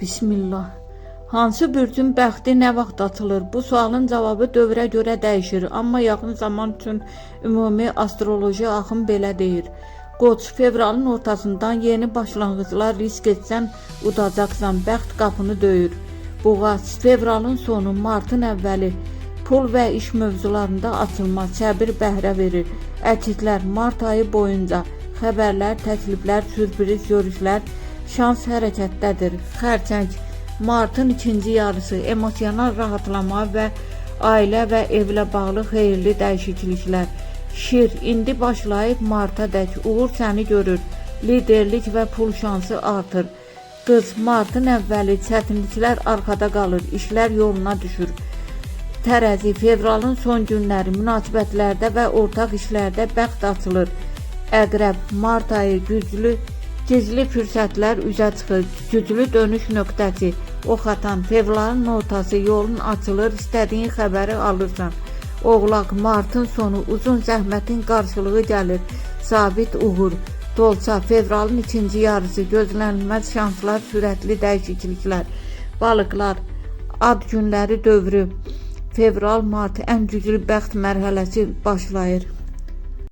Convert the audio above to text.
Bismillah. Hansı bürcün bəxti nə vaxt açılır? Bu sualın cavabı dövrə görə dəyişir, amma yaxın zaman üçün ümumi astroloji axım belə deyir. Qoç, fevralın ortasından yeni başlanğıclar risk etsən udacaqsan, bəxt qapını döyür. Boğaz, fevralın sonu, martın əvvəli, pul və iş mövzularında açılma, səbir bəhrə verir. Əkidlər, mart ayı boyunca xəbərlər, təkliflər, sürpriz görüşlər, şans hərəkətdədir. Xərçəng, martın ikinci yarısı, emosional rahatlama və ailə və evlə bağlı xeyirli dəyişikliklər. Şir, indi başlayıb marta dək, uğur səni görür, liderlik və pul şansı artır. Qız, martın əvvəli, çətinliklər arxada qalır, işlər yoluna düşür. Tərəzi, fevralın son günləri, münasibətlərdə və ortaq işlərdə bəxt açılır. Əqrəb, mart ayı, gizli fürsətlər üzə çıxır, güclü dönüş nöqtəsi, ox atan, fevralın ortası, yolun açılır, istədiyin xəbəri alırsan. Oğlaq, martın sonu, uzun zəhmətin qarşılığı gəlir, sabit uğur. Dolça, fevralın ikinci yarısı, gözlənilməz şanslar, sürətli dəyişikliklər. Balıqlar, ad günləri dövrü, fevral, mart ən güclü bəxt mərhələsi başlayır.